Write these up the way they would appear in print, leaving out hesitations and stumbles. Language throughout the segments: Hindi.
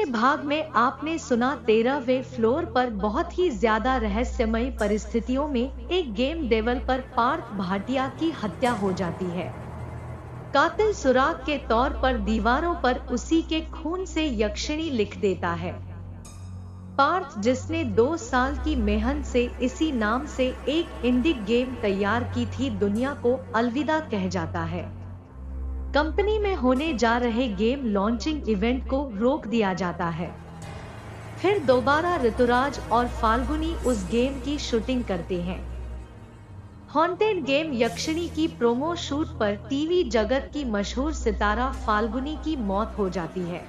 पिछले भाग में आपने सुना 13वें फ्लोर पर बहुत ही ज्यादा रहस्यमयी परिस्थितियों में एक गेम डेवलपर पार्थ भाटिया की हत्या हो जाती है। कातिल सुराग के तौर पर दीवारों पर उसी के खून से यक्षिणी लिख देता है। पार्थ, जिसने 2 साल की मेहनत से इसी नाम से एक इंडी गेम तैयार की थी, दुनिया को अलविदा कह जाता है। कंपनी में होने जा रहे गेम लॉन्चिंग इवेंट को रोक दिया जाता है। फिर दोबारा ऋतुराज और फाल्गुनी उस गेम की शूटिंग करते हैं। हॉन्टेड गेम यक्षिणी की प्रोमो शूट पर टीवी जगत की मशहूर सितारा फाल्गुनी की मौत हो जाती है।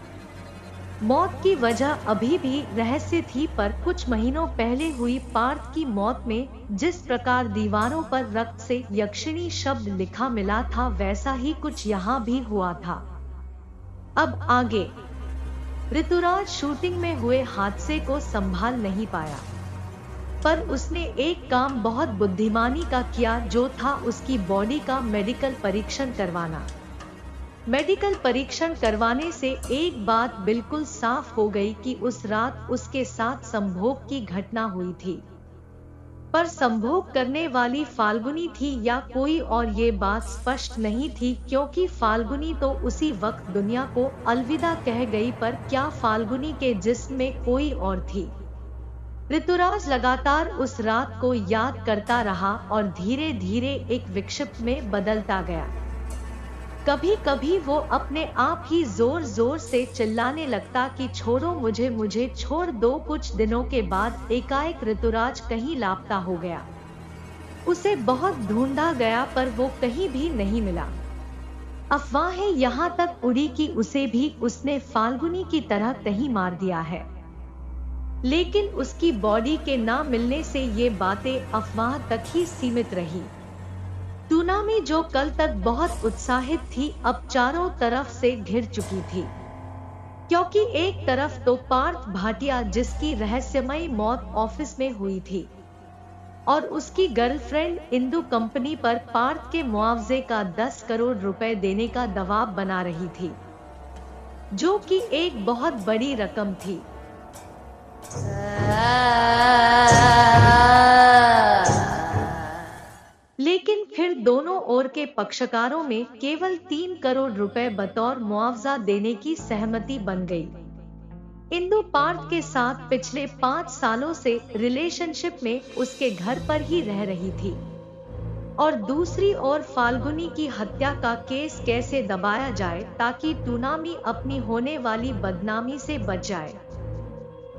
मौत की वजह अभी भी रहस्य थी, पर कुछ महीनों पहले हुई पार्थ की मौत में जिस प्रकार दीवारों पर रक्त से यक्षिणी शब्द लिखा मिला था, वैसा ही कुछ यहाँ भी हुआ था। अब आगे। ऋतुराज शूटिंग में हुए हादसे को संभाल नहीं पाया, पर उसने एक काम बहुत बुद्धिमानी का किया, जो था उसकी बॉडी का मेडिकल परीक्षण करवाना। मेडिकल परीक्षण करवाने से एक बात बिल्कुल साफ हो गई कि उस रात उसके साथ संभोग की घटना हुई थी। पर संभोग करने वाली फाल्गुनी थी या कोई और, ये बात स्पष्ट नहीं थी, क्योंकि फाल्गुनी तो उसी वक्त दुनिया को अलविदा कह गई, पर क्या फाल्गुनी के जिस्म में कोई और थी? ऋतुराज लगातार उस रात को याद करता रहा और धीरे धीरे एक विक्षिप्त में बदलता गया। कभी कभी वो अपने आप ही जोर जोर से चिल्लाने लगता कि छोड़ो मुझे, मुझे छोड़ दो। कुछ दिनों के बाद एकाएक ऋतुराज कहीं लापता हो गया। उसे बहुत ढूंढा गया, पर वो कहीं भी नहीं मिला। अफवाहें यहाँ तक उड़ी कि उसे भी उसने फाल्गुनी की तरह कहीं मार दिया है, लेकिन उसकी बॉडी के ना मिलने से ये बातें अफवाह तक ही सीमित रही। टूनामी, जो कल तक बहुत उत्साहित थी, अब चारों तरफ से घिर चुकी थी, क्योंकि एक तरफ तो पार्थ भाटिया, जिसकी रहस्यमयी मौत ऑफिस में हुई थी, और उसकी गर्लफ्रेंड इंदु कंपनी पर पार्थ के मुआवजे का 10 करोड़ रुपए देने का दबाव बना रही थी, जो कि एक बहुत बड़ी रकम थी। लेकिन फिर दोनों ओर के पक्षकारों में केवल 3 करोड़ रुपए बतौर मुआवजा देने की सहमति बन गई। इंदु पार्थ के साथ पिछले 5 सालों से रिलेशनशिप में उसके घर पर ही रह रही थी, और दूसरी ओर फाल्गुनी की हत्या का केस कैसे दबाया जाए ताकि टूनामी अपनी होने वाली बदनामी से बच जाए,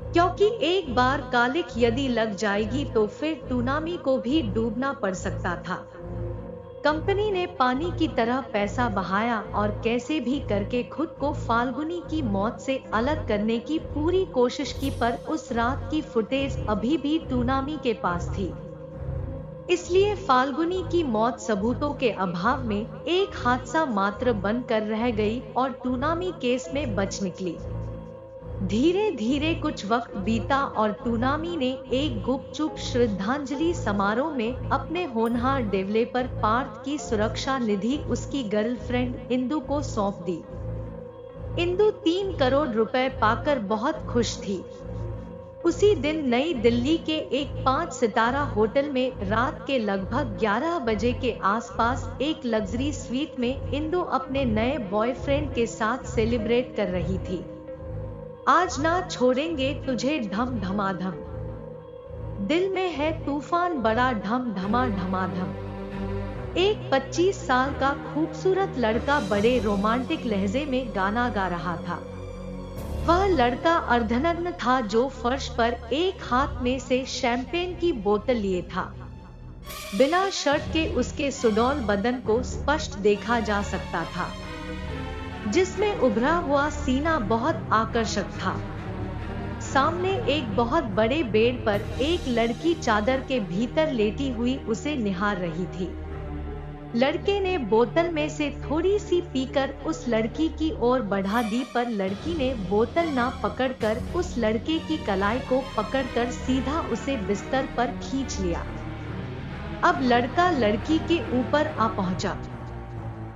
क्योंकि एक बार कालिख यदि लग जाएगी तो फिर टूनामी को भी डूबना पड़ सकता था। कंपनी ने पानी की तरह पैसा बहाया और कैसे भी करके खुद को फाल्गुनी की मौत से अलग करने की पूरी कोशिश की, पर उस रात की फुटेज अभी भी टूनामी के पास थी। इसलिए फाल्गुनी की मौत सबूतों के अभाव में एक हादसा मात्र बनकर रह गई और टूनामी केस में बच निकली। धीरे धीरे कुछ वक्त बीता और टूनामी ने एक गुपचुप श्रद्धांजलि समारोह में अपने होनहार डेवलपर पार्थ की सुरक्षा निधि उसकी गर्लफ्रेंड इंदु को सौंप दी। इंदु 3 करोड़ रुपए पाकर बहुत खुश थी। उसी दिन नई दिल्ली के एक 5 सितारा होटल में रात के लगभग 11 बजे के आसपास एक लग्जरी स्वीट में इंदु अपने नए बॉयफ्रेंड के साथ सेलिब्रेट कर रही थी। आज ना छोड़ेंगे तुझे ढम धमाधम, दिल में है तूफान बड़ा ढम धमा धमाधम। एक 25 साल का खूबसूरत लड़का बड़े रोमांटिक लहजे में गाना गा रहा था। वह लड़का अर्धनग्न था, जो फर्श पर एक हाथ में से शैंपेन की बोतल लिए था। बिना शर्ट के उसके सुडौल बदन को स्पष्ट देखा जा सकता था, जिसमें उभरा हुआ सीना बहुत आकर्षक था। सामने एक बहुत बड़े बेड पर एक लड़की चादर के भीतर लेटी हुई उसे निहार रही थी। लड़के ने बोतल में से थोड़ी सी पीकर उस लड़की की ओर बढ़ा दी, पर लड़की ने बोतल ना पकड़कर उस लड़के की कलाई को पकड़कर सीधा उसे बिस्तर पर खींच लिया। अब लड़का लड़की के ऊपर आ पहुंचा।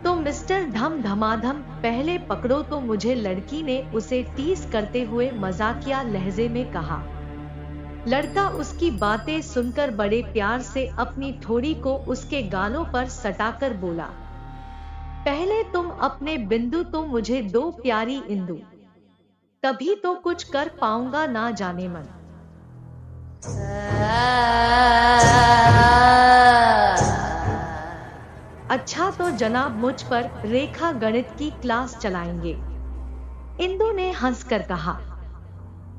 तो मिस्टर धम धमाधम पहले पकड़ो, तो मुझे लड़की ने उसे टीस करते हुए मजाकिया लहजे में कहा। लड़का उसकी बातें सुनकर बड़े प्यार से अपनी ठोड़ी को उसके गालों पर सटाकर बोला, पहले तुम अपने बिंदु तो मुझे दो प्यारी इंदु, तभी तो कुछ कर पाऊंगा ना जाने मन। अच्छा तो जनाब मुझ पर रेखा गणित की क्लास चलाएंगे, इंदु ने हंसकर कहा।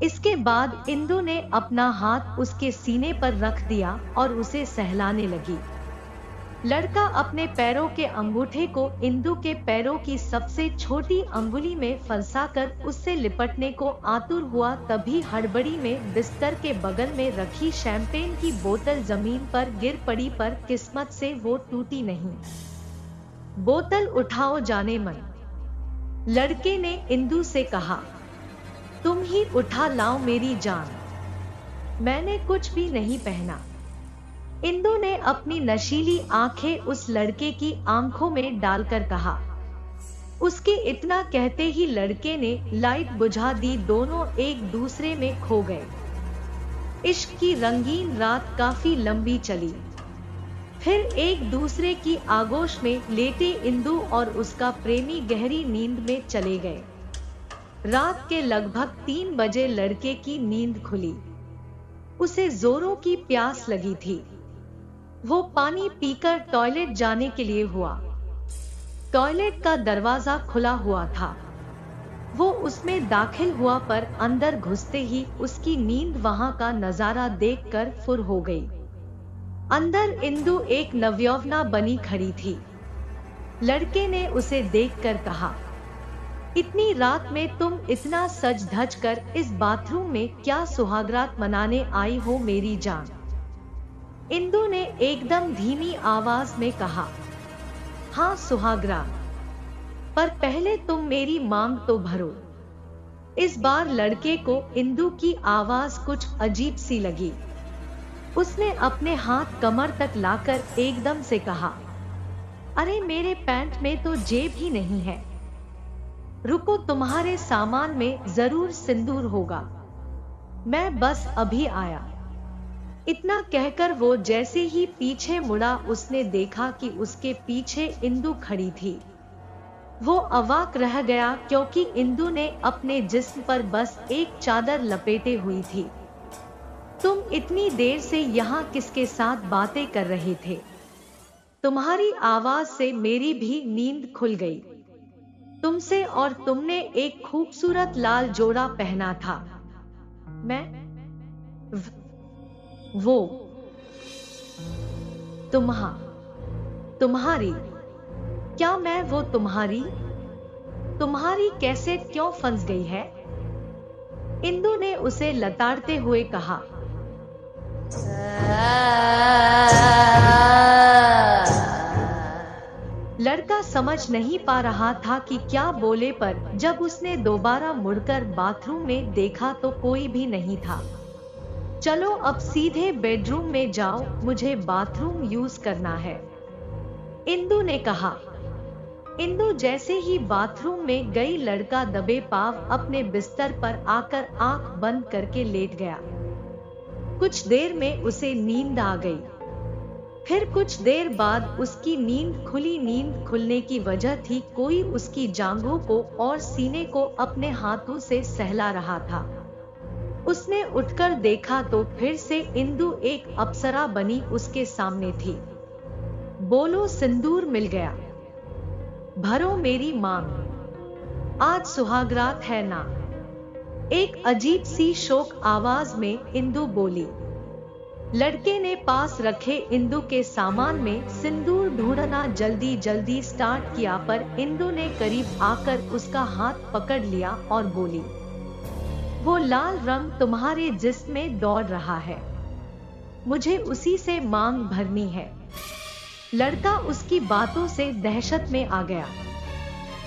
इसके बाद इंदु ने अपना हाथ उसके सीने पर रख दिया और उसे सहलाने लगी। लड़का अपने पैरों के अंगूठे को इंदु के पैरों की सबसे छोटी अंगुली में फंसाकर उससे लिपटने को आतुर हुआ। तभी हड़बड़ी में बिस्तर के बगल में रखी शैंपेन की बोतल जमीन पर गिर पड़ी, पर किस्मत से वो टूटी नहीं। बोतल उठाओ जाने मन, लड़के ने इंदु से कहा। तुम ही उठा लाओ मेरी जान, मैंने कुछ भी नहीं पहना। इंदु ने अपनी नशीली आंखें उस लड़के की आंखों में डालकर कहा। उसके इतना कहते ही लड़के ने लाइट बुझा दी। दोनों एक दूसरे में खो गए। इश्क की रंगीन रात काफी लंबी चली। फिर एक दूसरे की आगोश में लेटे इंदु और उसका प्रेमी गहरी नींद में चले गए। रात के लगभग 3 बजे लड़के की नींद खुली। उसे जोरों की प्यास लगी थी। वो पानी पीकर टॉयलेट जाने के लिए हुआ। टॉयलेट का दरवाजा खुला हुआ था। वो उसमें दाखिल हुआ, पर अंदर घुसते ही उसकी नींद वहां का नजारा देखकर फुर हो गई। अंदर इंदु एक नवयौवना बनी खड़ी थी। लड़के ने उसे देखकर कहा, इतनी रात में तुम इतना सज धज कर इस बाथरूम में क्या सुहागरात मनाने आई हो मेरी जान? इंदु ने एकदम धीमी आवाज में कहा, हाँ सुहागरात, पर पहले तुम मेरी मांग तो भरो। इस बार लड़के को इंदु की आवाज कुछ अजीब सी लगी। उसने अपने हाथ कमर तक लाकर एकदम से कहा, अरे मेरे पैंट में तो जेब ही नहीं है। रुको, तुम्हारे सामान में जरूर सिंदूर होगा, मैं बस अभी आया। इतना कहकर वो जैसे ही पीछे मुड़ा, उसने देखा कि उसके पीछे इंदु खड़ी थी। वो अवाक रह गया, क्योंकि इंदु ने अपने जिस्म पर बस एक चादर लपेटे हुई थी। तुम इतनी देर से यहाँ किसके साथ बातें कर रहे थे? तुम्हारी आवाज से मेरी भी नींद खुल गई। तुमसे, और तुमने एक खूबसूरत लाल जोड़ा पहना था। मैं वो तुम्हारी, क्या मैं वो तुम्हारी कैसेट क्यों फंस गई है? इंदु ने उसे लताड़ते हुए कहा। लड़का समझ नहीं पा रहा था कि क्या बोले, पर जब उसने दोबारा मुड़कर बाथरूम में देखा तो कोई भी नहीं था। चलो अब सीधे बेडरूम में जाओ, मुझे बाथरूम यूज करना है, इंदु ने कहा। इंदु जैसे ही बाथरूम में गई, लड़का दबे पांव अपने बिस्तर पर आकर आंख बंद करके लेट गया। कुछ देर में उसे नींद आ गई। फिर कुछ देर बाद उसकी नींद खुली। नींद खुलने की वजह थी कोई उसकी जांघों को और सीने को अपने हाथों से सहला रहा था। उसने उठकर देखा तो फिर से इंदु एक अप्सरा बनी उसके सामने थी। बोलो, सिंदूर मिल गया? भरो मेरी मांग, आज सुहागरात है ना? एक अजीब सी शोक आवाज में इंदु बोली। लड़के ने पास रखे इंदु के सामान में सिंदूर ढूंढना जल्दी जल्दी स्टार्ट किया, पर इंदु ने करीब आकर उसका हाथ पकड़ लिया और बोली, वो लाल रंग तुम्हारे जिस्म में दौड़ रहा है, मुझे उसी से मांग भरनी है। लड़का उसकी बातों से दहशत में आ गया,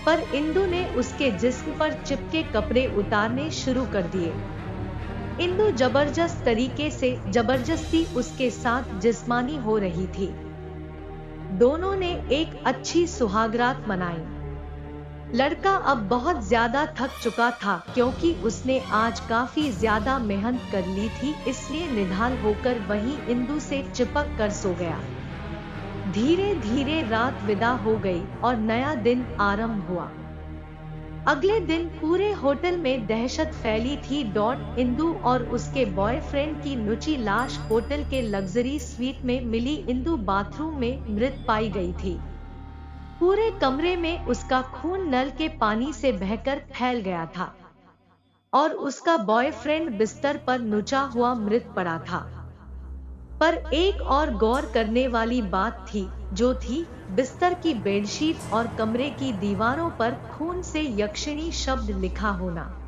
पर इंदु ने उसके जिस्म पर चिपके कपड़े उतारने शुरू कर दिए। इंदु जबरदस्ती उसके साथ जिस्मानी हो रही थी। दोनों ने एक अच्छी सुहागरात मनाई। लड़का अब बहुत ज्यादा थक चुका था क्योंकि उसने आज काफी ज्यादा मेहनत कर ली थी, इसलिए निढाल होकर वहीं इंदु से चिपक कर सो गया। धीरे धीरे रात विदा हो गई और नया दिन आरंभ हुआ। अगले दिन पूरे होटल में दहशत फैली थी। इंदु और उसके बॉयफ्रेंड की नुची लाश होटल के लग्जरी स्वीट में मिली। इंदु बाथरूम में मृत पाई गई थी। पूरे कमरे में उसका खून नल के पानी से बहकर फैल गया था और उसका बॉयफ्रेंड बिस्तर पर नुचा हुआ मृत पड़ा था। पर एक और गौर करने वाली बात थी, जो थी बिस्तर की बेडशीट और कमरे की दीवारों पर खून से यक्षिणी शब्द लिखा होना।